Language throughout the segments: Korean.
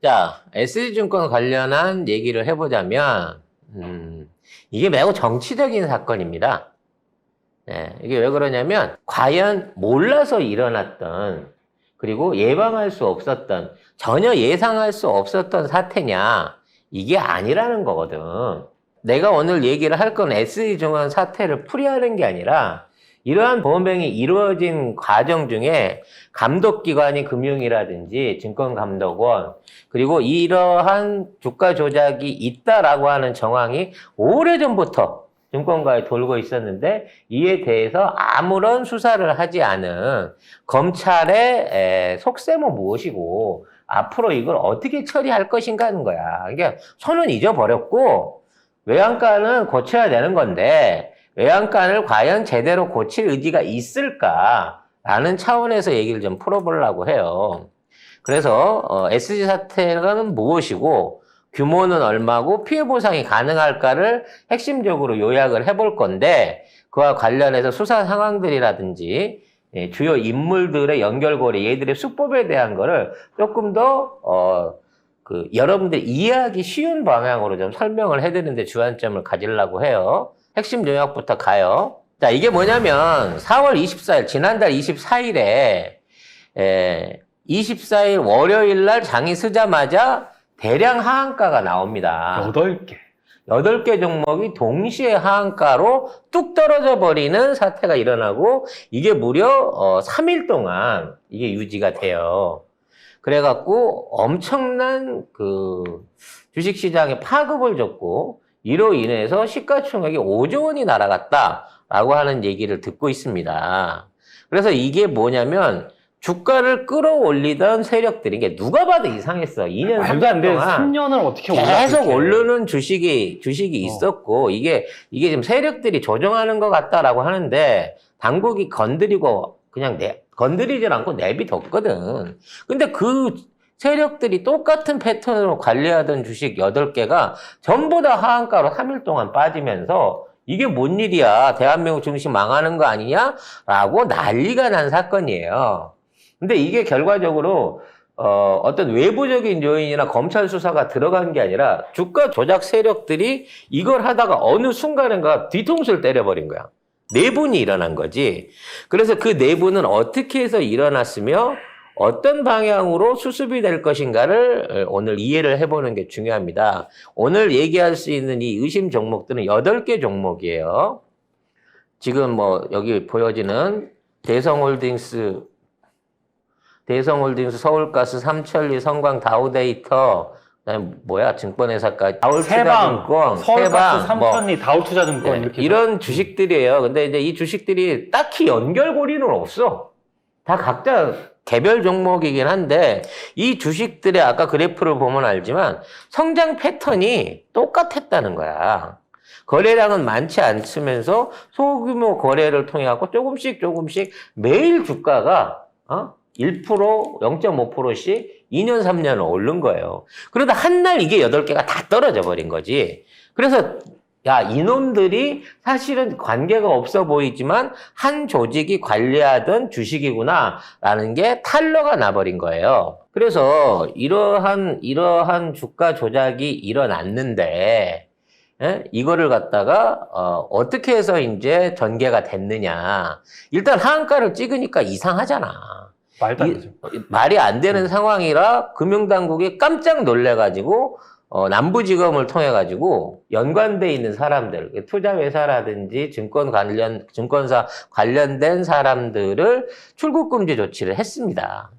자, SG증권 관련한 얘기를 해보자면, 이게 매우 정치적인 사건입니다. 네, 이게 왜 그러냐면, 과연 몰라서 일어났던, 그리고 예방할 수 없었던, 전혀 예상할 수 없었던 사태냐, 이게 아니라는 거거든. 내가 오늘 얘기를 할 건 SG증권 사태를 풀이하는 게 아니라, 이러한 보험행위 이루어진 과정 중에 감독기관이 금융이라든지 증권감독원, 그리고 이러한 주가 조작이 있다라고 하는 정황이 오래전부터 증권가에 돌고 있었는데 이에 대해서 아무런 수사를 하지 않은 검찰의 속셈은 무엇이고 앞으로 이걸 어떻게 처리할 것인가 하는 거야. 그러니까 손은 잊어버렸고 외양간은 고쳐야 되는 건데 외양간을 과연 제대로 고칠 의지가 있을까라는 차원에서 얘기를 좀 풀어보려고 해요. 그래서 SG 사태는 무엇이고 규모는 얼마고 피해 보상이 가능할까를 핵심적으로 요약을 해볼 건데 그와 관련해서 수사 상황들이라든지 주요 인물들의 연결고리, 얘들의 수법에 대한 거를 조금 더 여러분들 이해하기 쉬운 방향으로 좀 설명을 해드리는데 주안점을 가지려고 해요. 핵심 요약부터 가요. 자, 이게 뭐냐면 4월 24일, 지난달 24일에 24일 월요일 날 장이 쓰자마자 대량 하한가가 나옵니다. 8개. 8개 종목이 동시에 하한가로 뚝 떨어져 버리는 사태가 일어나고 이게 무려 3일 동안 이게 유지가 돼요. 그래갖고 엄청난 주식시장에 파급을 줬고 이로 인해서 시가총액이 5조 원이 날아갔다라고 하는 얘기를 듣고 있습니다. 그래서 이게 뭐냐면 주가를 끌어올리던 세력들이 이게 누가 봐도 이상했어. 2년, 말도 안 돼. 3년 동안 3년을 어떻게 계속 오르는 주식이 있었고 이게 지금 세력들이 조정하는 것 같다라고 하는데 당국이 건드리고 그냥 건드리질 않고 내비뒀거든. 근데 그 세력들이 똑같은 패턴으로 관리하던 주식 8개가 전부 다 하한가로 3일 동안 빠지면서 이게 뭔 일이야? 대한민국 증시 망하는 거 아니냐? 라고 난리가 난 사건이에요. 근데 이게 결과적으로 어떤 외부적인 요인이나 검찰 수사가 들어간 게 아니라 주가 조작 세력들이 이걸 하다가 어느 순간인가 뒤통수를 때려버린 거야. 내분이 일어난 거지. 그래서 그 내분은 어떻게 해서 일어났으며 어떤 방향으로 수습이 될 것인가를 오늘 이해를 해보는 게 중요합니다. 오늘 얘기할 수 있는 이 의심 종목들은 8개 종목이에요. 지금 여기 보여지는 대성홀딩스, 서울가스, 삼천리, 성광, 다우데이터, 그다음에 증권회사까지 다울투자증권, 서울가스, 삼천리, 다울투자증권 이렇게 이런 주식들이에요. 근데 이제 이 주식들이 딱히 연결고리는 없어. 다 각자 개별 종목이긴 한데 이 주식들의 아까 그래프를 보면 알지만 성장 패턴이 똑같았다는 거야. 거래량은 많지 않으면서 소규모 거래를 통해 갖고 조금씩 매일 주가가 1%, 0.5%씩 2년, 3년을 오른 거예요. 그러다 한 날 이게 8개가 다 떨어져 버린 거지. 그래서 야, 이놈들이 사실은 관계가 없어 보이지만 한 조직이 관리하던 주식이구나 라는 게 탄로가 나버린 거예요. 그래서 이러한 주가 조작이 일어났는데 이거를 갖다가 어떻게 해서 이제 전개가 됐느냐. 일단 하한가를 찍으니까 이상하잖아. 말도 안 되죠. 말이 안 되는 상황이라 금융당국이 깜짝 놀래가지고 남부지검을 통해가지고 연관돼 있는 사람들, 투자회사라든지 증권사 관련된 사람들을 출국금지 조치를 했습니다.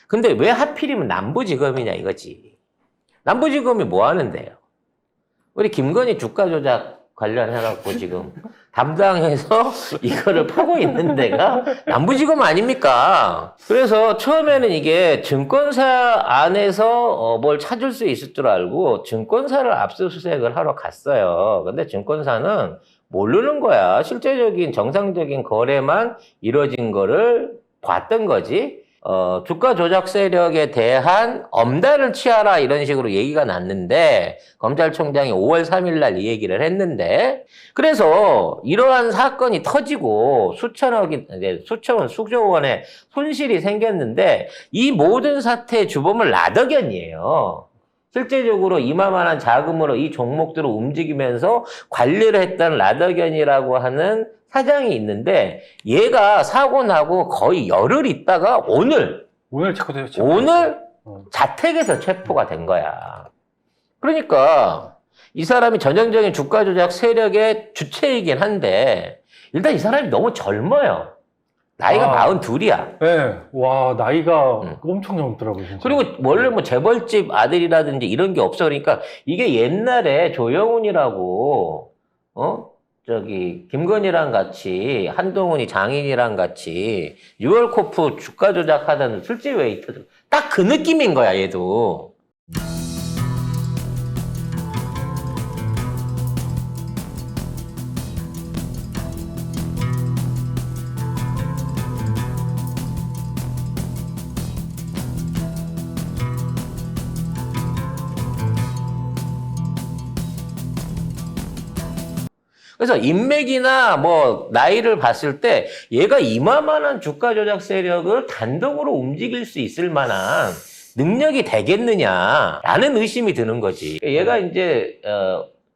근데 왜 하필이면 남부지검이냐 이거지. 남부지검이 뭐 하는데요? 우리 김건희 주가 조작 관련해갖고 지금 담당해서 이거를 파고 있는 데가 남부지검 아닙니까? 그래서 처음에는 이게 증권사 안에서 뭘 찾을 수 있을 줄 알고 증권사를 압수수색을 하러 갔어요. 근데 증권사는 모르는 거야. 실제적인 정상적인 거래만 이루어진 거를 봤던 거지. 주가 조작 세력에 대한 엄단을 취하라 이런 식으로 얘기가 났는데 검찰총장이 5월 3일 날 이 얘기를 했는데 그래서 이러한 사건이 터지고 수천 원, 수조 원의 손실이 생겼는데 이 모든 사태의 주범은 라더견이에요. 실제적으로 이만한 자금으로 이 종목들을 움직이면서 관리를 했던 라더견이라고 하는 사장이 있는데 얘가 사고 나고 거의 열흘 있다가 오늘 체크되었죠. 오늘 자택에서 체포가 된 거야. 그러니까 이 사람이 전형적인 주가 조작 세력의 주체이긴 한데 일단 이 사람이 너무 젊어요. 나이가 42이야. 네. 와, 나이가 엄청 젊더라고요, 진짜. 그리고 원래 뭐 재벌집 아들이라든지 이런 게 없어. 그러니까 이게 옛날에 조영훈이라고 김건희랑 같이 한동훈이 장인이랑 같이 유월코프 주가 조작하던 술집 웨이터 딱 그 느낌인 거야 얘도. 그래서 인맥이나 뭐 나이를 봤을 때 얘가 이만한 주가 조작 세력을 단독으로 움직일 수 있을 만한 능력이 되겠느냐라는 의심이 드는 거지. 얘가 이제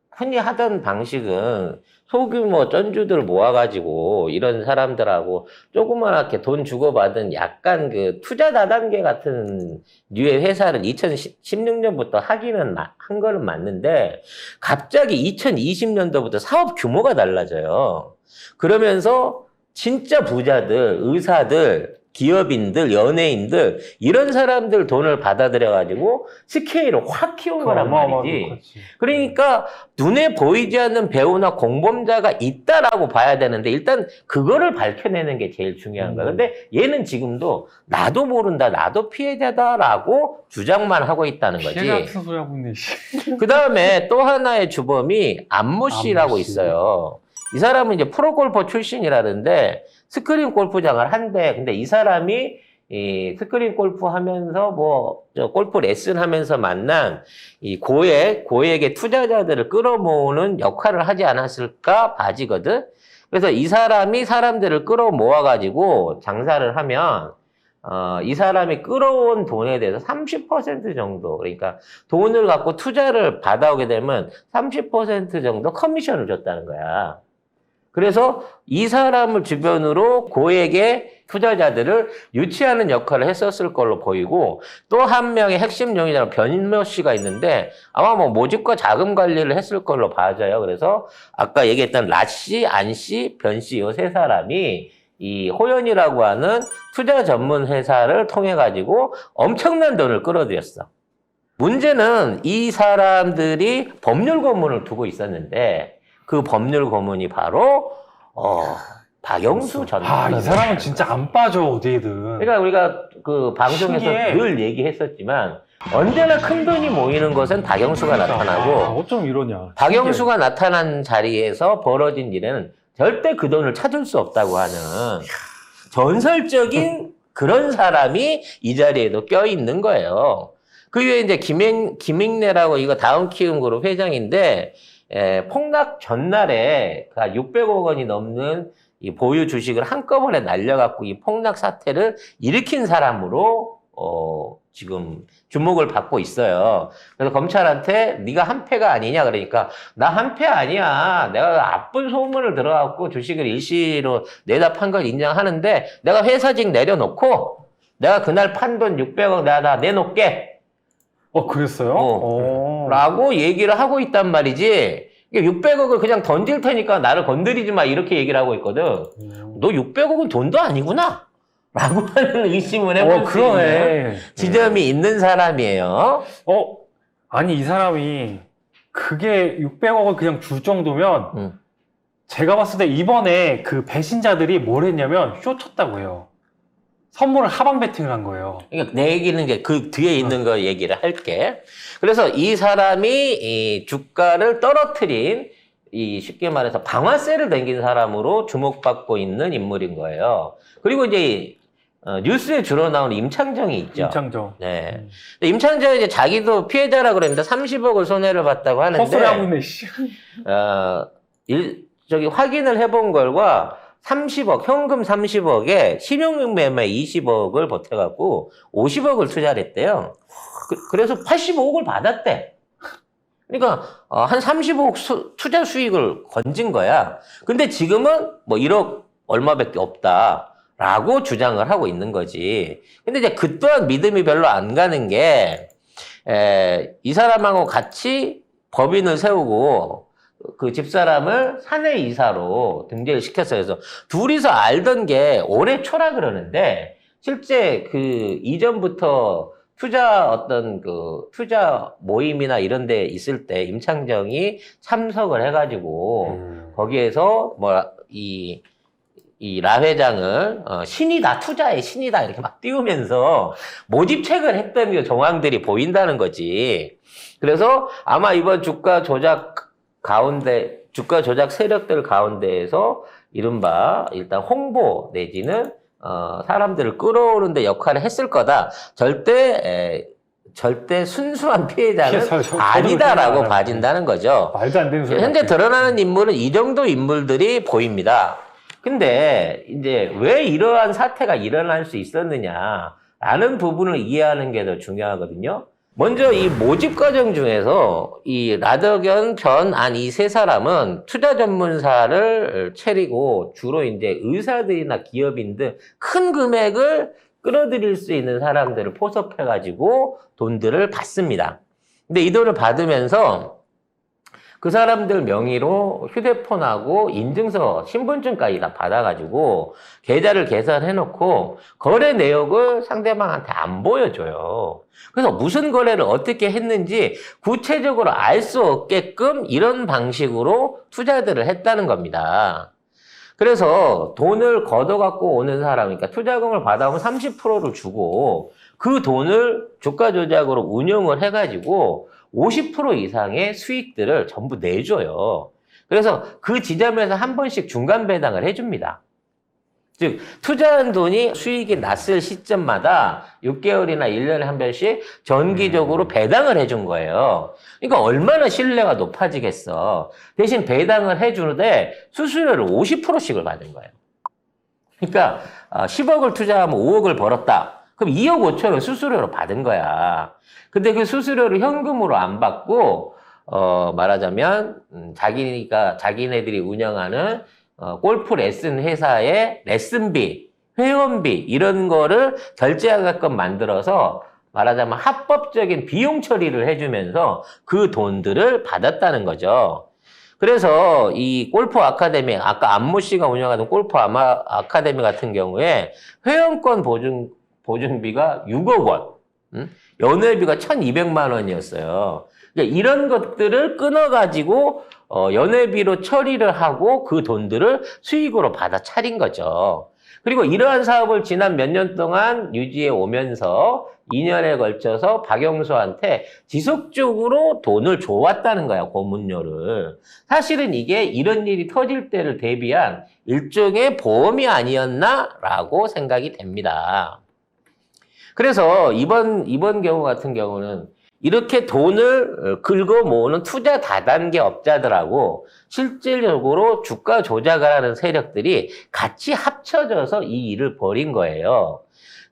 흔히 하던 방식은 소규모 쩐주들 모아가지고 이런 사람들하고 조그맣게 돈 주고받은 약간 그 투자 다단계 같은 류의 회사를 2016년부터 한 거는 맞는데 갑자기 2020년도부터 사업 규모가 달라져요. 그러면서 진짜 부자들, 의사들, 기업인들, 연예인들 이런 사람들 돈을 받아들여가지고 스케일을 확 키운 거란 말이지. 그러니까 눈에 보이지 않는 배우나 공범자가 있다라고 봐야 되는데 일단 그거를 밝혀내는 게 제일 중요한 거야. 근데 얘는 지금도 나도 모른다, 나도 피해자다라고 주장만 하고 있다는 거지. 피해 같은 소리 하고 있네. 그 다음에 또 하나의 주범이 안모 씨라고 있어요. 이 사람은 이제 프로골퍼 출신이라는데 스크린 골프장을 한대. 근데 이 사람이 이 스크린 골프 하면서 골프 레슨 하면서 만난 이 고액의 투자자들을 끌어모으는 역할을 하지 않았을까 봐지거든. 그래서 이 사람이 사람들을 끌어모아가지고 장사를 하면 이 사람이 끌어온 돈에 대해서 30% 정도, 그러니까 돈을 갖고 투자를 받아오게 되면 30% 정도 커미션을 줬다는 거야. 그래서 이 사람을 주변으로 고액의 투자자들을 유치하는 역할을 했었을 걸로 보이고 또 한 명의 핵심 용의자는 변인모 씨가 있는데 아마 뭐 모집과 자금 관리를 했을 걸로 봐져요. 그래서 아까 얘기했던 라 씨, 안 씨, 변 씨 이 세 사람이 이 호연이라고 하는 투자 전문 회사를 통해 가지고 엄청난 돈을 끌어들였어. 문제는 이 사람들이 법률 고문을 두고 있었는데 그 법률 고문이 바로 박영수 전 이 사람은 진짜 안 빠져 어디에든. 그러니까 우리가 그 방송에서 신기해. 늘 얘기했었지만 언제나 큰 돈이 모이는 것은 박영수가 나타나고 어쩜 이러냐. 박영수가 나타난 자리에서 벌어진 일에는 절대 그 돈을 찾을 수 없다고 하는 전설적인 그런 사람이 이 자리에도 껴있는 거예요. 그 위에 이제 김익래라고 이거 다운키움그룹 회장인데 폭락 전날에 600억 원이 넘는 이 보유 주식을 한꺼번에 날려갖고 이 폭락 사태를 일으킨 사람으로 지금 주목을 받고 있어요. 그래서 검찰한테 네가 한패가 아니냐 그러니까 나 한패 아니야. 내가 나쁜 소문을 들어갖고 주식을 일시로 내다 판 걸 인정하는데 내가 회사직 내려놓고 내가 그날 판 돈 600억 내가 내놓게. 그랬어요? 라고 얘기를 하고 있단 말이지. 600억을 그냥 던질 테니까 나를 건드리지 마 이렇게 얘기를 하고 있거든. 너 600억은 돈도 아니구나 라고 하는 의심을 해볼 수 있는 지점이 있는 사람이에요. 아니 이 사람이 그게 600억을 그냥 줄 정도면 제가 봤을 때 이번에 그 배신자들이 뭘 했냐면 쇼 쳤다고 해요. 선물을 하방 베팅을 한 거예요. 그러니까 내 얘기는 이제 그 뒤에 있는 거 얘기를 할게. 그래서 이 사람이 이 주가를 떨어뜨린 이 쉽게 말해서 방아쇠를 당긴 사람으로 주목받고 있는 인물인 거예요. 그리고 이제 뉴스에 주로 나오는 임창정이 있죠. 임창정. 네. 근데 임창정이 이제 자기도 피해자라 그럽니다. 30억을 손해를 봤다고 하는데. 헛소리 하고 있네, 씨. 저기 확인을 해본 결과 30억, 현금 30억에 신용매매 20억을 보태갖고 50억을 투자를 했대요. 그래서 85억을 받았대. 그러니까 한 35억 투자 수익을 건진 거야. 근데 지금은 뭐 1억 얼마밖에 없다라고 주장을 하고 있는 거지. 근데 이제 그 또한 믿음이 별로 안 가는 게 이 사람하고 같이 법인을 세우고 그 집사람을 사내이사로 등재를 시켰어요. 그래서 둘이서 알던 게 올해 초라 그러는데 실제 그 이전부터 투자 모임이나 이런 데 있을 때 임창정이 참석을 해가지고 거기에서 이 라 회장을 신이다, 투자의 신이다 이렇게 막 띄우면서 모집책을 했던 정황들이 보인다는 거지. 그래서 아마 이번 주가 조작 세력들 가운데에서 이른바 일단 홍보 내지는 사람들을 끌어오는데 역할을 했을 거다. 절대 순수한 피해자는 아니다라고 봐진다는 거죠. 말도 안 되는 소리. 현재 같아. 드러나는 인물은 이 정도 인물들이 보입니다. 근데 이제 왜 이러한 사태가 일어날 수 있었느냐라는 부분을 이해하는 게 더 중요하거든요. 먼저 이 모집 과정 중에서 이 라덕연, 변, 안 이 세 사람은 투자 전문사를 차리고 주로 이제 의사들이나 기업인 등 큰 금액을 끌어들일 수 있는 사람들을 포섭해가지고 돈들을 받습니다. 근데 이 돈을 받으면서 그 사람들 명의로 휴대폰하고 인증서, 신분증까지 다 받아가지고 계좌를 개설해놓고 거래 내역을 상대방한테 안 보여줘요. 그래서 무슨 거래를 어떻게 했는지 구체적으로 알 수 없게끔 이런 방식으로 투자들을 했다는 겁니다. 그래서 돈을 걷어갖고 오는 사람, 그러니까 투자금을 받아오면 30%를 주고 그 돈을 주가 조작으로 운용을 해가지고 50% 이상의 수익들을 전부 내줘요. 그래서 그 지점에서 한 번씩 중간 배당을 해줍니다. 즉 투자한 돈이 수익이 났을 시점마다 6개월이나 1년에 한 번씩 정기적으로 배당을 해준 거예요. 그러니까 얼마나 신뢰가 높아지겠어. 대신 배당을 해주는데 수수료를 50%씩을 받은 거예요. 그러니까 10억을 투자하면 5억을 벌었다. 그럼 2억 5천을 수수료로 받은 거야. 근데 그 수수료를 현금으로 안 받고 말하자면 자기네들이 운영하는 골프 레슨 회사의 레슨비, 회원비 이런 거를 결제하게끔 만들어서 말하자면 합법적인 비용 처리를 해주면서 그 돈들을 받았다는 거죠. 그래서 이 골프 아카데미, 아까 안모 씨가 운영하는 골프 아카데미 같은 경우에 회원권 보증비가 6억 원, 연회비가 1,200만 원이었어요. 그러니까 이런 것들을 끊어가지고 연회비로 처리를 하고 그 돈들을 수익으로 받아 차린 거죠. 그리고 이러한 사업을 지난 몇 년 동안 유지해 오면서 2년에 걸쳐서 박영수한테 지속적으로 돈을 줘왔다는 거야, 고문료를. 사실은 이게 이런 일이 터질 때를 대비한 일종의 보험이 아니었나라고 생각이 됩니다. 그래서 이번 경우 같은 경우는 이렇게 돈을 긁어 모으는 투자 다단계 업자들하고 실질적으로 주가 조작을 하는 세력들이 같이 합쳐져서 이 일을 벌인 거예요.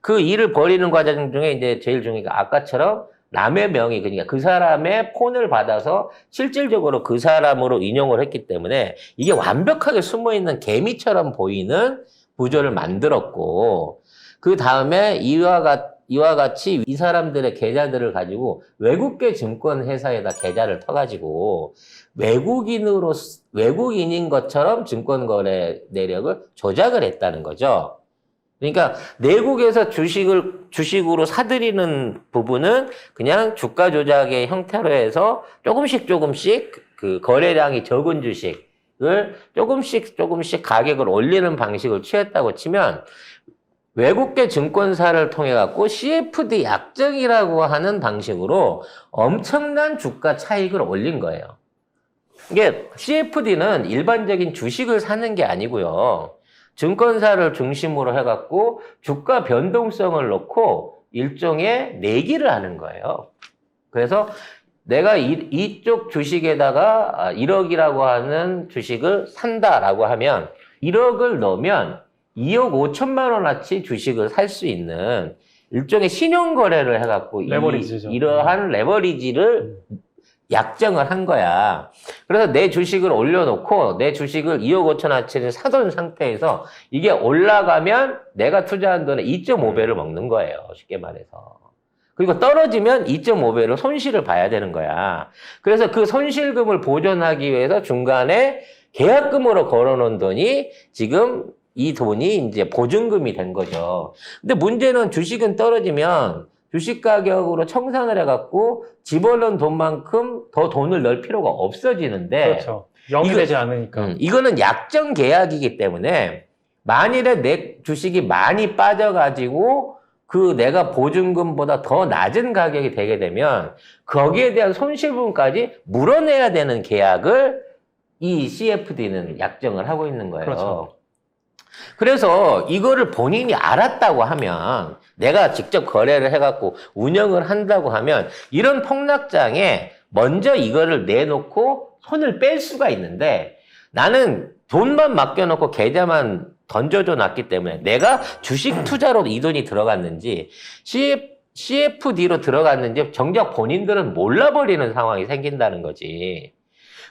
그 일을 벌이는 과정 중에 이제 제일 중요한 게 아까처럼 남의 명의, 그러니까 그 사람의 폰을 받아서 실질적으로 그 사람으로 인용을 했기 때문에 이게 완벽하게 숨어있는 개미처럼 보이는 구조를 만들었고, 그 다음에 이와 같이 이 사람들의 계좌들을 가지고 외국계 증권 회사에다 계좌를 터가지고 외국인인 것처럼 증권 거래 내역을 조작을 했다는 거죠. 그러니까 내국에서 주식으로 사들이는 부분은 그냥 주가 조작의 형태로 해서 조금씩 그 거래량이 적은 주식을 조금씩 가격을 올리는 방식을 취했다고 치면, 외국계 증권사를 통해 갖고 CFD 약정이라고 하는 방식으로 엄청난 주가 차익을 올린 거예요. 이게 CFD는 일반적인 주식을 사는 게 아니고요. 증권사를 중심으로 해갖고 주가 변동성을 놓고 일종의 내기를 하는 거예요. 그래서 내가 이쪽 주식에다가 1억이라고 하는 주식을 산다라고 하면 1억을 넣으면 2억 5천만 원어치 주식을 살 수 있는 일종의 신용거래를 해갖고 레버리지죠. 이러한 레버리지를 약정을 한 거야. 그래서 내 주식을 올려놓고 내 주식을 2억 5천어치를 사둔 상태에서 이게 올라가면 내가 투자한 돈의 2.5배를 먹는 거예요. 쉽게 말해서. 그리고 떨어지면 2.5배로 손실을 봐야 되는 거야. 그래서 그 손실금을 보존하기 위해서 중간에 계약금으로 걸어놓은 돈이 지금 이 돈이 이제 보증금이 된 거죠. 근데 문제는 주식은 떨어지면 주식 가격으로 청산을 해갖고 집어넣은 돈만큼 더 돈을 넣을 필요가 없어지는데. 그렇죠. 영이 되지 않으니까. 이거는 약정 계약이기 때문에 만일에 내 주식이 많이 빠져가지고 그 내가 보증금보다 더 낮은 가격이 되게 되면 거기에 대한 손실분까지 물어내야 되는 계약을 이 CFD는 약정을 하고 있는 거예요. 그렇죠. 그래서 이거를 본인이 알았다고 하면 내가 직접 거래를 해갖고 운영을 한다고 하면 이런 폭락장에 먼저 이거를 내놓고 손을 뺄 수가 있는데 나는 돈만 맡겨놓고 계좌만 던져줘 놨기 때문에 내가 주식 투자로 이 돈이 들어갔는지 CFD로 들어갔는지 정작 본인들은 몰라버리는 상황이 생긴다는 거지.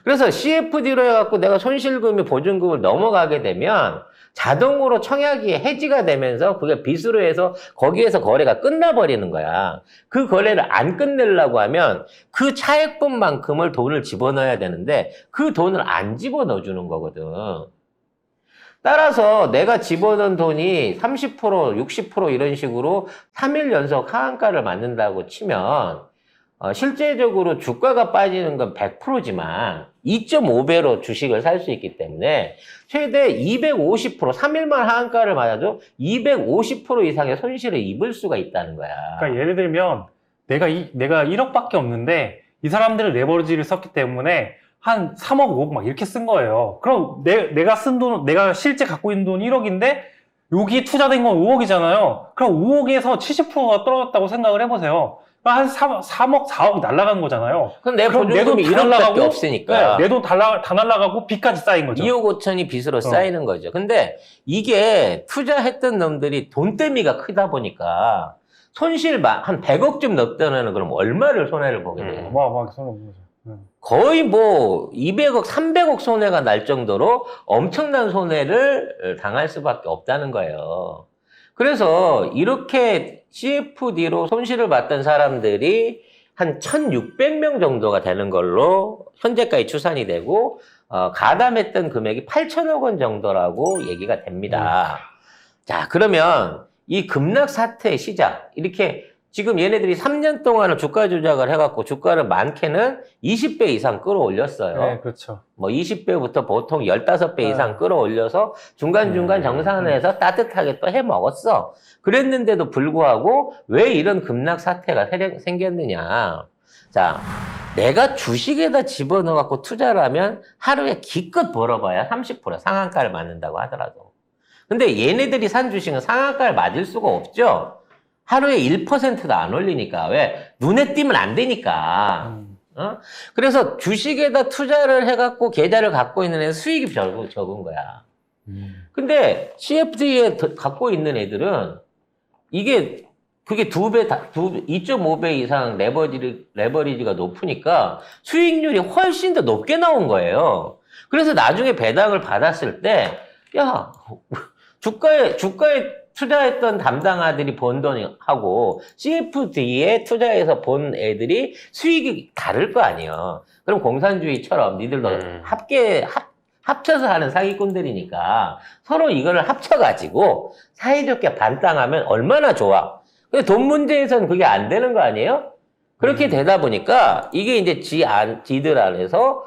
그래서 CFD로 해갖고 내가 손실금이 보증금을 넘어가게 되면 자동으로 청약이 해지가 되면서 그게 빚으로 해서 거기에서 거래가 끝나버리는 거야. 그 거래를 안 끝내려고 하면 그 차액분만큼을 돈을 집어넣어야 되는데 그 돈을 안 집어넣어주는 거거든. 따라서 내가 집어넣은 돈이 30%, 60% 이런 식으로 3일 연속 하한가를 맞는다고 치면 실제적으로 주가가 빠지는 건 100%지만 2.5배로 주식을 살 수 있기 때문에 최대 250%, 3일만 하한가를 맞아도 250% 이상의 손실을 입을 수가 있다는 거야. 그러니까 예를 들면 내가 1억밖에 없는데 이 사람들은 레버리지를 썼기 때문에 한 3억, 5억 막 이렇게 쓴 거예요. 그럼 내가 쓴 돈, 내가 실제 갖고 있는 돈 1억인데 여기 투자된 건 5억이잖아요. 그럼 5억에서 70%가 떨어졌다고 생각을 해보세요. 한 3억, 4억 날아간 거잖아요. 그럼 내 그럼 보증금이 내 돈 다 1억밖에 없으니까. 네, 내 돈 다 날아가고 빚까지 쌓인 거죠. 2억 5천이 빚으로 쌓이는 거죠. 근데 이게 투자했던 놈들이 돈대미가 크다 보니까 손실 한 100억쯤 넣었다면 그럼 얼마를 손해를 보게 돼요? 어마어마하게 손해보는 거죠. 거의 뭐 200억, 300억 손해가 날 정도로 엄청난 손해를 당할 수밖에 없다는 거예요. 그래서 이렇게 CFD로 손실을 봤던 사람들이 한 1,600명 정도가 되는 걸로 현재까지 추산이 되고 가담했던 금액이 8천억 원 정도라고 얘기가 됩니다. 자, 그러면 이 급락 사태의 시작, 이렇게 지금 얘네들이 3년 동안은 주가 조작을 해갖고 주가를 많게는 20배 이상 끌어올렸어요. 네, 그렇죠. 뭐 20배부터 보통 15배 이상 끌어올려서 중간중간 정산해서 따뜻하게 또 해먹었어. 그랬는데도 불구하고 왜 이런 급락 사태가 생겼느냐. 자, 내가 주식에다 집어넣어갖고 투자를 하면 하루에 기껏 벌어봐야 30% 상한가를 맞는다고 하더라도. 근데 얘네들이 산 주식은 상한가를 맞을 수가 없죠. 하루에 1%도 안 올리니까. 왜? 눈에 띄면 안 되니까. 그래서 주식에다 투자를 해갖고 계좌를 갖고 있는 애는 수익이 적은 거야. 근데 CFD에 갖고 있는 애들은 그게 2.5배 이상 레버리지가 높으니까 수익률이 훨씬 더 높게 나온 거예요. 그래서 나중에 배당을 받았을 때, 야, 주가에 투자했던 담당아들이 번 돈하고 CFD에 투자해서 본 애들이 수익이 다를 거 아니에요. 그럼 공산주의처럼 니들도 합쳐서 하는 사기꾼들이니까 서로 이거를 합쳐가지고 사이좋게 반땅하면 얼마나 좋아. 근데 돈 문제에서는 그게 안 되는 거 아니에요? 그렇게 되다 보니까 이게 이제 지들 안에서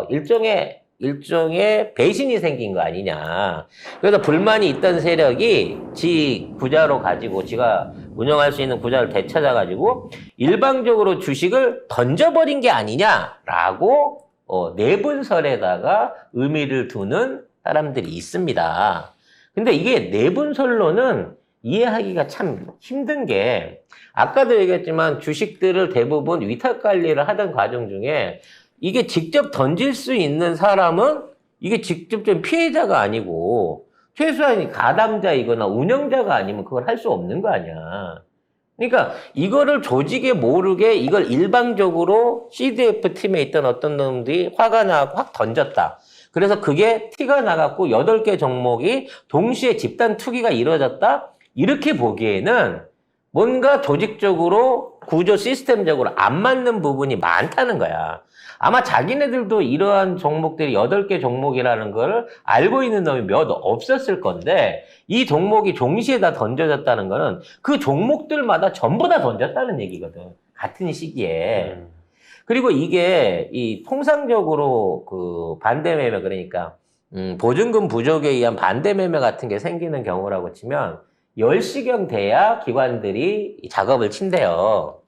일종의 배신이 생긴 거 아니냐. 그래서 불만이 있던 세력이 지 구자로 가지고 지가 운영할 수 있는 구자를 되찾아가지고 일방적으로 주식을 던져버린 게 아니냐라고 내분설에다가 의미를 두는 사람들이 있습니다. 근데 이게 내분설로는 이해하기가 참 힘든 게, 아까도 얘기했지만 주식들을 대부분 위탁 관리를 하던 과정 중에 이게 직접 던질 수 있는 사람은 이게 직접적인 피해자가 아니고 최소한 가담자이거나 운영자가 아니면 그걸 할 수 없는 거 아니야. 그러니까 이거를 조직에 모르게 이걸 일방적으로 CDF 팀에 있던 어떤 놈들이 화가 나고 확 던졌다. 그래서 그게 티가 나갖고 8개 종목이 동시에 집단 투기가 이루어졌다? 이렇게 보기에는 뭔가 조직적으로 구조 시스템적으로 안 맞는 부분이 많다는 거야. 아마 자기네들도 이러한 종목들이 8개 종목이라는 걸 알고 있는 놈이 몇 없었을 건데 이 종목이 동시에 다 던져졌다는 거는 그 종목들마다 전부 다 던졌다는 얘기거든. 같은 시기에. 그리고 이게 이 통상적으로 그 반대 매매 그러니까 보증금 부족에 의한 반대 매매 같은 게 생기는 경우라고 치면 10시경 돼야 기관들이 이 작업을 친대요.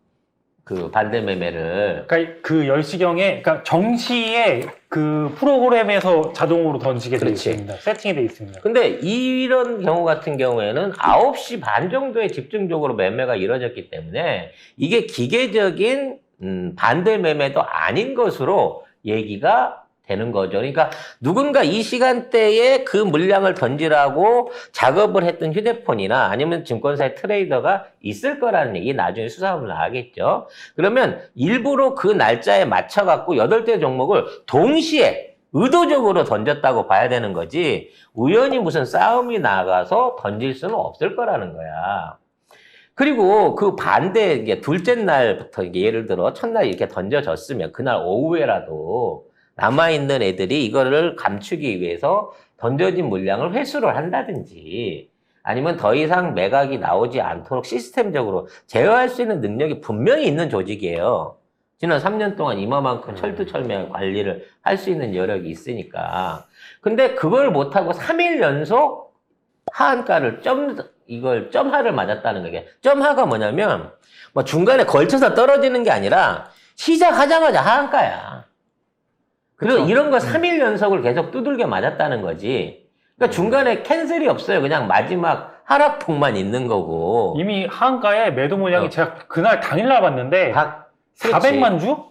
그 반대 매매를. 그러니까 그 10시경에, 그러니까 정시에 그 프로그램에서 자동으로 던지게 되어 그렇지. 있습니다. 세팅이 되어 있습니다. 근데 이런 경우 같은 경우에는 9시 반 정도에 집중적으로 매매가 이루어졌기 때문에 이게 기계적인 반대 매매도 아닌 것으로 얘기가 되는 거죠. 그러니까 누군가 이 시간대에 그 물량을 던지라고 작업을 했던 휴대폰이나 아니면 증권사의 트레이더가 있을 거라는 얘기 나중에 수사하면 나가겠죠. 그러면 일부러 그 날짜에 맞춰갖고 8개 종목을 동시에 의도적으로 던졌다고 봐야 되는 거지 우연히 무슨 싸움이 나가서 던질 수는 없을 거라는 거야. 그리고 그 반대, 이게 둘째 날부터 예를 들어 첫날 이렇게 던져졌으면 그날 오후에라도 남아있는 애들이 이거를 감추기 위해서 던져진 물량을 회수를 한다든지 아니면 더 이상 매각이 나오지 않도록 시스템적으로 제어할 수 있는 능력이 분명히 있는 조직이에요. 지난 3년 동안 이만큼 철두철미한 관리를 할 수 있는 여력이 있으니까. 근데 그걸 못하고 3일 연속 하한가를 점하를 맞았다는 거게. 점하가 뭐냐면 뭐 중간에 걸쳐서 떨어지는 게 아니라 시작하자마자 하한가야. 그리고 그쵸. 이런 거 3일 연속을 계속 두들겨 맞았다는 거지. 그러니까 중간에 캔슬이 없어요. 그냥 마지막 하락폭만 있는 거고. 이미 하한가에 매도 물량이 제가 그날 당일날 봤는데 400만 주?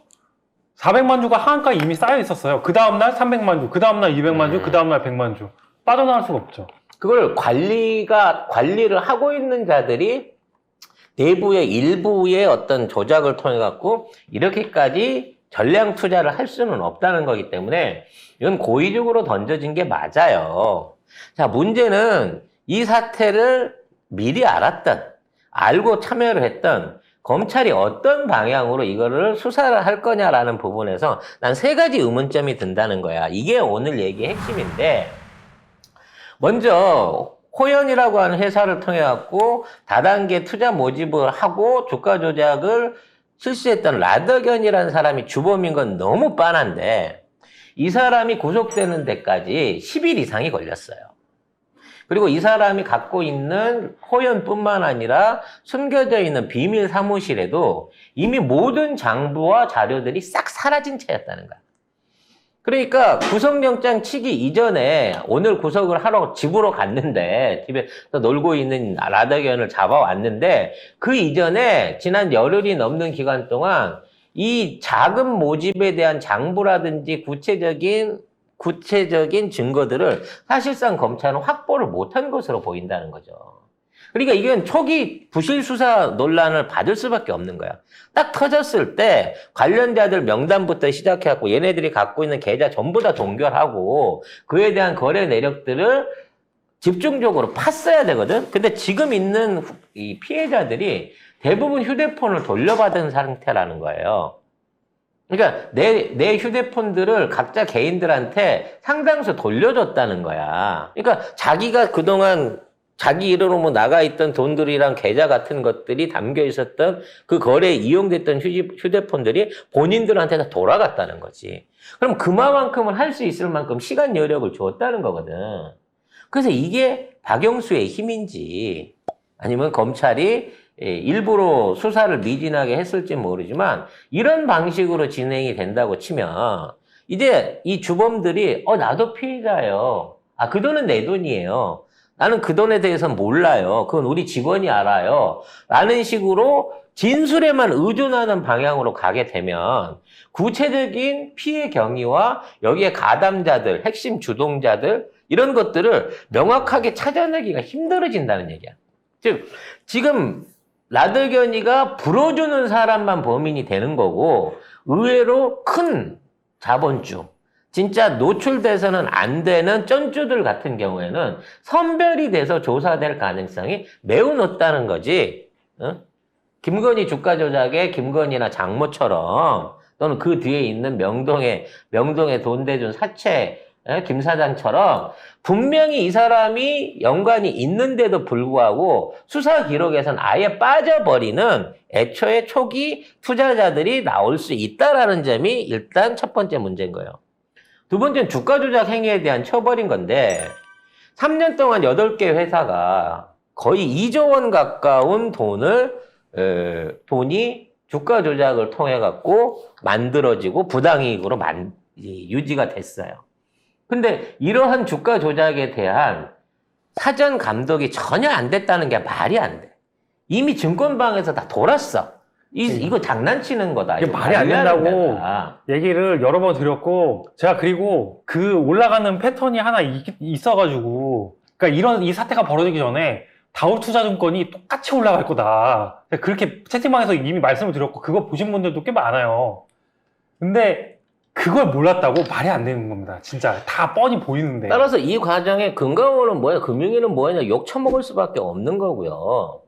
400만 주가 하한가에 이미 쌓여 있었어요. 그 다음날 300만 주, 그 다음날 200만 주, 그 다음날 100만 주. 빠져나갈 수가 없죠. 그걸 관리를 하고 있는 자들이 내부의 일부의 어떤 조작을 통해 갖고 이렇게까지 전량 투자를 할 수는 없다는 거기 때문에 이건 고의적으로 던져진 게 맞아요. 자, 문제는 이 사태를 미리 알고 참여를 했던 검찰이 어떤 방향으로 이거를 수사를 할 거냐라는 부분에서 난 3가지 의문점이 든다는 거야. 이게 오늘 얘기의 핵심인데, 먼저 호연이라고 하는 회사를 통해 갖고 다단계 투자 모집을 하고 주가 조작을 실시했던 라더견이라는 사람이 주범인 건 너무 뻔한데 이 사람이 구속되는 데까지 10일 이상이 걸렸어요. 그리고 이 사람이 갖고 있는 호연뿐만 아니라 숨겨져 있는 비밀 사무실에도 이미 모든 장부와 자료들이 싹 사라진 채였다는 거야. 그러니까 구속영장 치기 이전에 오늘 구속을 하러 집으로 갔는데 집에서 놀고 있는 라더견을 잡아왔는데 그 이전에 지난 열흘이 넘는 기간 동안 이 자금 모집에 대한 장부라든지 구체적인 증거들을 사실상 검찰은 확보를 못한 것으로 보인다는 거죠. 그러니까 이건 초기 부실 수사 논란을 받을 수밖에 없는 거야. 딱 터졌을 때 관련자들 명단부터 시작해갖고 얘네들이 갖고 있는 계좌 전부 다 동결하고 그에 대한 거래 내역들을 집중적으로 팠어야 되거든. 근데 지금 있는 이 피해자들이 대부분 휴대폰을 돌려받은 상태라는 거예요. 그러니까 내 휴대폰들을 각자 개인들한테 상당수 돌려줬다는 거야. 그러니까 자기가 그동안 자기 이름으로 뭐 나가 있던 돈들이랑 계좌 같은 것들이 담겨 있었던 그 거래에 이용됐던 휴대폰들이 본인들한테 다 돌아갔다는 거지. 그럼 그만큼은 할 수 있을 만큼 시간 여력을 주었다는 거거든. 그래서 이게 박영수의 힘인지 아니면 검찰이 일부러 수사를 미진하게 했을지 모르지만 이런 방식으로 진행이 된다고 치면 이제 이 주범들이 나도 피해자예요. 그 돈은 내 돈이에요. 나는 그 돈에 대해서는 몰라요. 그건 우리 직원이 알아요. 라는 식으로 진술에만 의존하는 방향으로 가게 되면 구체적인 피해 경위와 여기에 가담자들, 핵심 주동자들 이런 것들을 명확하게 찾아내기가 힘들어진다는 얘기야. 즉 지금 나들견이가 불어주는 사람만 범인이 되는 거고 의외로 큰 자본주, 진짜 노출돼서는 안 되는 쩐주들 같은 경우에는 선별이 돼서 조사될 가능성이 매우 높다는 거지. 어? 김건희 주가 조작의 김건희나 장모처럼 또는 그 뒤에 있는 명동에 돈 대준 사채 김 사장처럼 분명히 이 사람이 연관이 있는데도 불구하고 수사 기록에선 아예 빠져버리는 애초에 초기 투자자들이 나올 수 있다라는 점이 일단 첫 번째 문제인 거예요. 두 번째는 주가 조작 행위에 대한 처벌인 건데 3년 동안 8개 회사가 거의 2조 원 가까운 돈이 주가 조작을 통해 갖고 만들어지고 부당이익으로 유지가 됐어요. 근데 이러한 주가 조작에 대한 사전 감독이 전혀 안 됐다는 게 말이 안 돼. 이미 증권방에서 다 돌았어. 이거 장난치는 거다. 이게 말이 안 된다고 얘기를 여러 번 드렸고, 제가 그리고 그 올라가는 패턴이 하나 있어가지고, 그러니까 이 사태가 벌어지기 전에 다우투자증권이 똑같이 올라갈 거다. 그렇게 채팅방에서 이미 말씀을 드렸고, 그거 보신 분들도 꽤 많아요. 근데 그걸 몰랐다고 말이 안 되는 겁니다. 진짜 다 뻔히 보이는데. 따라서 이 과정의 근거는 뭐야, 금융위는 뭐냐, 욕 처먹을 수밖에 없는 거고요.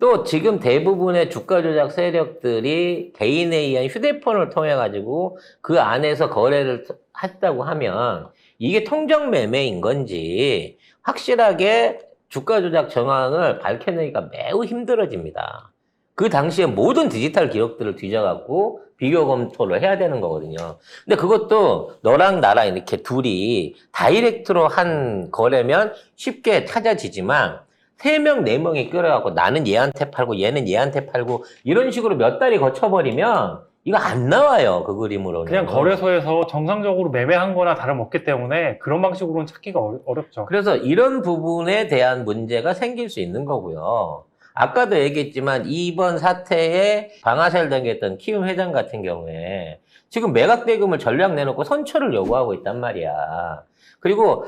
또 지금 대부분의 주가 조작 세력들이 개인에 의한 휴대폰을 통해 가지고 그 안에서 거래를 했다고 하면 이게 통정 매매인 건지 확실하게 주가 조작 정황을 밝혀내기가 매우 힘들어집니다. 그 당시에 모든 디지털 기록들을 뒤져갖고 비교 검토를 해야 되는 거거든요. 근데 그것도 너랑 나랑 이렇게 둘이 다이렉트로 한 거래면 쉽게 찾아지지만 3명, 4명이 끓여갖고 나는 얘한테 팔고 얘는 얘한테 팔고 이런 식으로 몇 달이 거쳐버리면 이거 안 나와요. 그 그림으로는. 그냥 거래소에서 정상적으로 매매한 거나 다름없기 때문에 그런 방식으로는 찾기가 어렵죠. 그래서 이런 부분에 대한 문제가 생길 수 있는 거고요. 아까도 얘기했지만 이번 사태에 방아쇠를 당겼던 키움 회장 같은 경우에 지금 매각 대금을 전량 내놓고 선처를 요구하고 있단 말이야. 그리고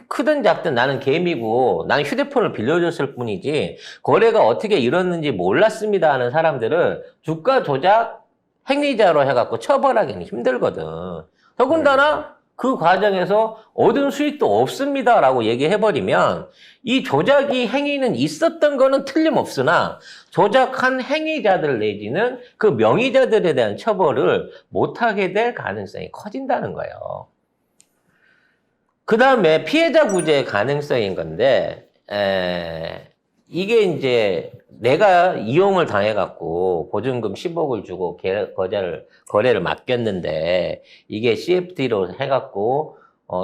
크든 작든 나는 개미고 나는 휴대폰을 빌려줬을 뿐이지 거래가 어떻게 이뤘는지 몰랐습니다 하는 사람들을 주가 조작 행위자로 해갖고 처벌하기는 힘들거든. 더군다나 그 과정에서 얻은 수익도 없습니다라고 얘기해버리면 이 조작이 행위는 있었던 거는 틀림없으나 조작한 행위자들 내지는 그 명의자들에 대한 처벌을 못하게 될 가능성이 커진다는 거예요. 그 다음에 피해자 구제 가능성인 건데 이게 이제 내가 이용을 당해갖고 보증금 10억을 주고 거래를 맡겼는데 이게 CFD로 해갖고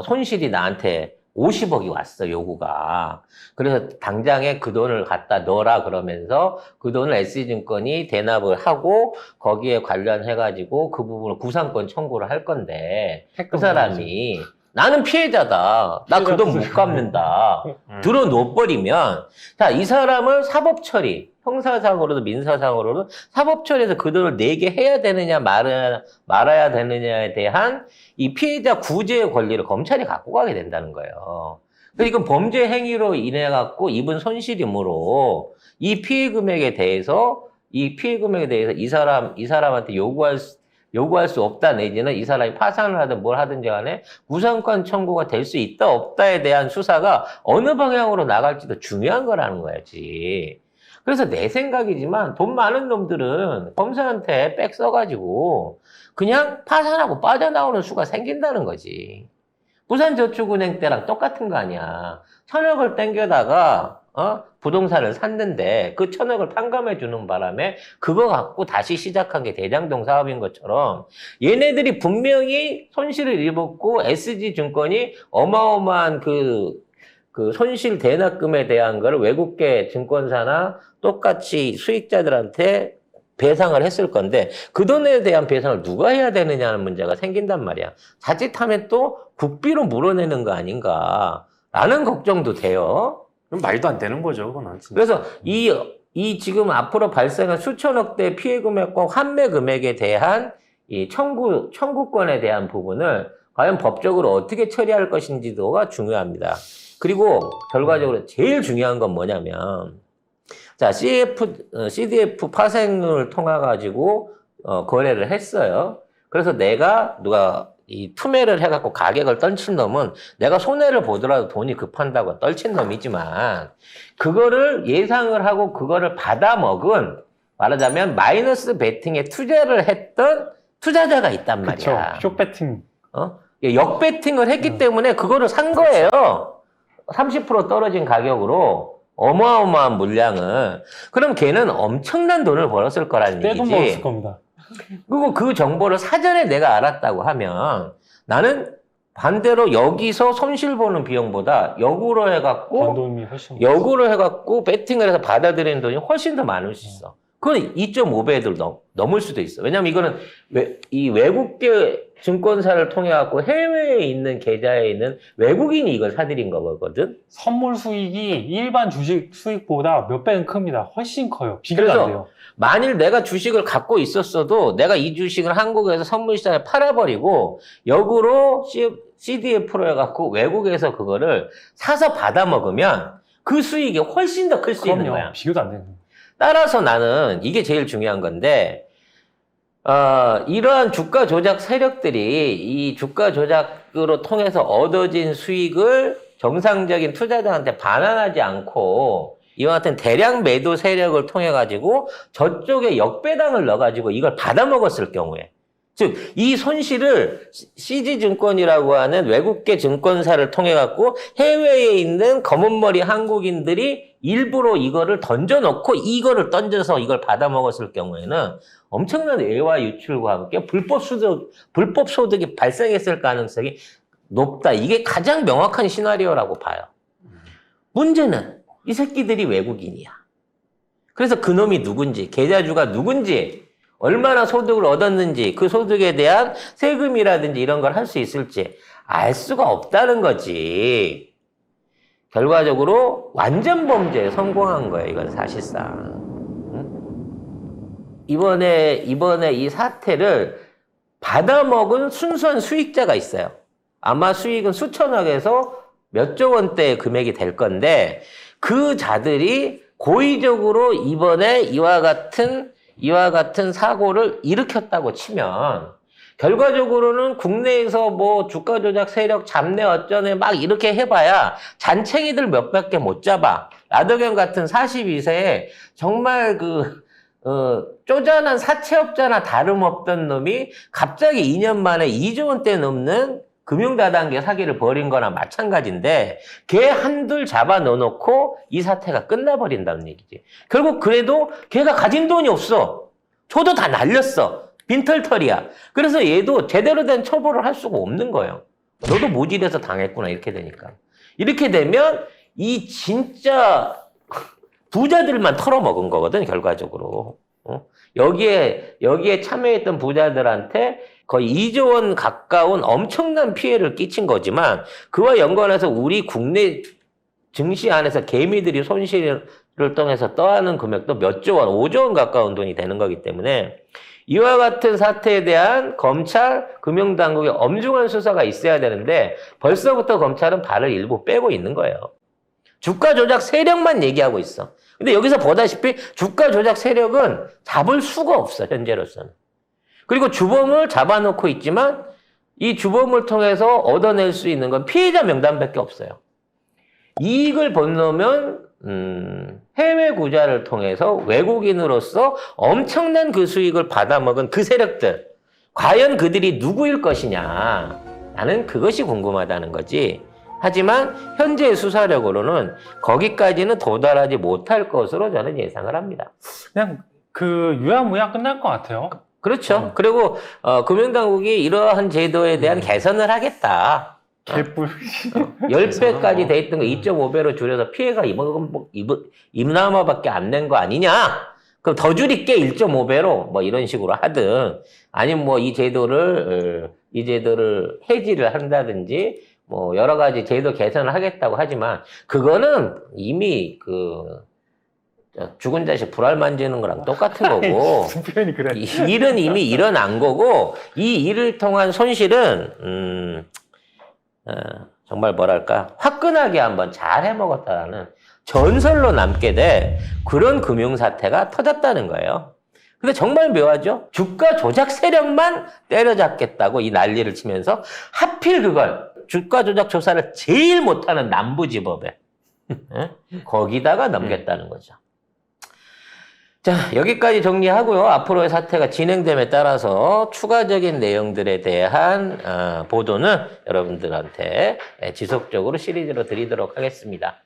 손실이 나한테 50억이 왔어, 요구가. 그래서 당장에 그 돈을 갖다 넣어라 그러면서 그 돈을 SC증권이 대납을 하고 거기에 관련해가지고 그 부분을 구상권 청구를 할 건데 그 사람이 나는 피해자다. 나 그 돈 못 갚는다. 들어놓버리면, 자, 이 사람을 사법처리, 형사상으로도 민사상으로도 사법처리에서 그 돈을 내게 해야 되느냐, 말아야 되느냐에 대한 이 피해자 구제의 권리를 검찰이 갖고 가게 된다는 거예요. 그러니까 이건 범죄 행위로 인해갖고 입은 손실이므로 이 피해 금액에 대해서 이 사람한테 요구할 수 없다 내지는 이 사람이 파산을 하든 뭘 하든지 간에 구상권 청구가 될 수 있다 없다에 대한 수사가 어느 방향으로 나갈지도 중요한 거라는 거야지. 그래서 내 생각이지만 돈 많은 놈들은 검사한테 백 써가지고 그냥 파산하고 빠져나오는 수가 생긴다는 거지. 부산저축은행 때랑 똑같은 거 아니야. 1,000억을 땡겨다가 부동산을 샀는데 그 1,000억을 탕감해 주는 바람에 그거 갖고 다시 시작한 게 대장동 사업인 것처럼 얘네들이 분명히 손실을 입었고 SG증권이 어마어마한 그 손실 대납금에 대한 거를 외국계 증권사나 똑같이 수익자들한테 배상을 했을 건데 그 돈에 대한 배상을 누가 해야 되느냐는 문제가 생긴단 말이야. 자칫하면 또 국비로 물어내는 거 아닌가라는 걱정도 돼요. 그럼 말도 안 되는 거죠, 그거는. 진짜. 그래서 이 지금 앞으로 발생한 수천억 대 피해 금액과 환매 금액에 대한 이 청구권에 대한 부분을 과연 법적으로 어떻게 처리할 것인지도가 중요합니다. 그리고 결과적으로 제일 중요한 건 뭐냐면, 자, CDF 파생을 통해 가지고 거래를 했어요. 그래서 누가 이 투매를 해갖고 가격을 떨친 놈은 내가 손해를 보더라도 돈이 급한다고 떨친 놈이지만, 그거를 예상을 하고 그거를 받아먹은, 말하자면 마이너스 베팅에 투자를 했던 투자자가 있단 그쵸. 말이야. 쇼배팅. 역배팅을 했기 때문에 그거를 산 거예요. 30% 떨어진 가격으로 어마어마한 물량을. 그럼 걔는 엄청난 돈을 벌었을 거라는 떼돈 벌었을 얘기지. 겁니다. 그리고 그 정보를 사전에 내가 알았다고 하면 나는 반대로 여기서 손실 보는 비용보다 역으로 해갖고 돈이 훨씬 역으로 해갖고 배팅을 해서 받아들이는 돈이 훨씬 더 많을 수 있어. 그건 2.5배도 넘을 수도 있어. 왜냐면 이거는 이 외국계 증권사를 통해 갖고 해외에 있는 계좌에 있는 외국인이 이걸 사들인 거거든. 선물 수익이 일반 주식 수익보다 몇 배는 큽니다. 훨씬 커요. 비교가 그래서 안 돼요. 만일 내가 주식을 갖고 있었어도 내가 이 주식을 한국에서 선물시장에 팔아버리고 역으로 CDF로 해갖고 외국에서 그거를 사서 받아먹으면 그 수익이 훨씬 더 클 수 있는 거야. 비교도 안 되는 거예요. 따라서 나는 이게 제일 중요한 건데, 이러한 주가 조작 세력들이 이 주가 조작으로 통해서 얻어진 수익을 정상적인 투자자한테 반환하지 않고 이와 같은 대량 매도 세력을 통해 가지고 저쪽에 역배당을 넣어 가지고 이걸 받아먹었을 경우에, 즉 이 손실을 CG증권이라고 하는 외국계 증권사를 통해 갖고 해외에 있는 검은머리 한국인들이 일부러 이거를 던져놓고 이거를 던져서 이걸 받아먹었을 경우에는 엄청난 외화 유출과 함께 불법 소득이 발생했을 가능성이 높다. 이게 가장 명확한 시나리오라고 봐요. 문제는 이 새끼들이 외국인이야. 그래서 그놈이 누군지, 계좌주가 누군지, 얼마나 소득을 얻었는지, 그 소득에 대한 세금이라든지 이런 걸 할 수 있을지 알 수가 없다는 거지. 결과적으로 완전 범죄에 성공한 거예요, 이건 사실상. 응? 이번에 이 사태를 받아먹은 순수한 수익자가 있어요. 아마 수익은 수천억에서 몇 조 원대의 금액이 될 건데, 그 자들이 고의적으로 이번에 이와 같은 사고를 일으켰다고 치면, 결과적으로는 국내에서 뭐 주가 조작 세력 잡내 어쩌네 막 이렇게 해봐야 잔챙이들 몇백 개 못 잡아. 라더견 같은 42세에 정말 쪼잔한 사채업자나 다름없던 놈이 갑자기 2년 만에 2조 원대 넘는 금융다단계 사기를 벌인 거나 마찬가지인데, 걔 한둘 잡아 넣어놓고 이 사태가 끝나버린다는 얘기지. 결국 그래도 걔가 가진 돈이 없어. 줘도 다 날렸어. 빈털털이야. 그래서 얘도 제대로 된 처벌을 할 수가 없는 거예요. 너도 모질해서 당했구나, 이렇게 되니까. 이렇게 되면 이 진짜 부자들만 털어먹은 거거든, 결과적으로. 여기에 참여했던 부자들한테 거의 2조 원 가까운 엄청난 피해를 끼친 거지만, 그와 연관해서 우리 국내 증시 안에서 개미들이 손실을 통해서 떠하는 금액도 몇 조 원, 5조 원 가까운 돈이 되는 거기 때문에, 이와 같은 사태에 대한 검찰, 금융당국의 엄중한 수사가 있어야 되는데 벌써부터 검찰은 발을 일부 빼고 있는 거예요. 주가 조작 세력만 얘기하고 있어. 근데 여기서 보다시피 주가 조작 세력은 잡을 수가 없어, 현재로서는. 그리고 주범을 잡아놓고 있지만 이 주범을 통해서 얻어낼 수 있는 건 피해자 명단밖에 없어요. 이익을 번놓으면 해외 구자를 통해서 외국인으로서 엄청난 그 수익을 받아먹은 그 세력들, 과연 그들이 누구일 것이냐, 나는 그것이 궁금하다는 거지. 하지만 현재 수사력으로는 거기까지는 도달하지 못할 것으로 저는 예상을 합니다. 그냥 유야무야 끝날 것 같아요. 그렇죠. 그리고 금융당국이 이러한 제도에 대한 개선을 하겠다. 개뿔. 10배까지 돼 있던 거 2.5배로 줄여서 피해가 임남아밖에 안 낸 거 아니냐? 그럼 더 줄일게 1.5배로 뭐 이런 식으로 하든, 아니면 뭐 이 제도를 해지를 한다든지 뭐 여러 가지 제도 개선을 하겠다고 하지만 그거는 이미 죽은 자식 불알 만지는 거랑 똑같은 거고 무슨 표현이 그래? 이 일은 이미 일어난 거고 이 일을 통한 손실은 정말 뭐랄까 화끈하게 한번 잘 해먹었다는 전설로 남게 돼 그런 금융사태가 터졌다는 거예요. 근데 정말 묘하죠? 주가 조작 세력만 때려잡겠다고 이 난리를 치면서 하필 그걸 주가 조작 조사를 제일 못하는 남부지법에 거기다가 넘겼다는 거죠. 자, 여기까지 정리하고요. 앞으로의 사태가 진행됨에 따라서 추가적인 내용들에 대한 보도는 여러분들한테 지속적으로 시리즈로 드리도록 하겠습니다.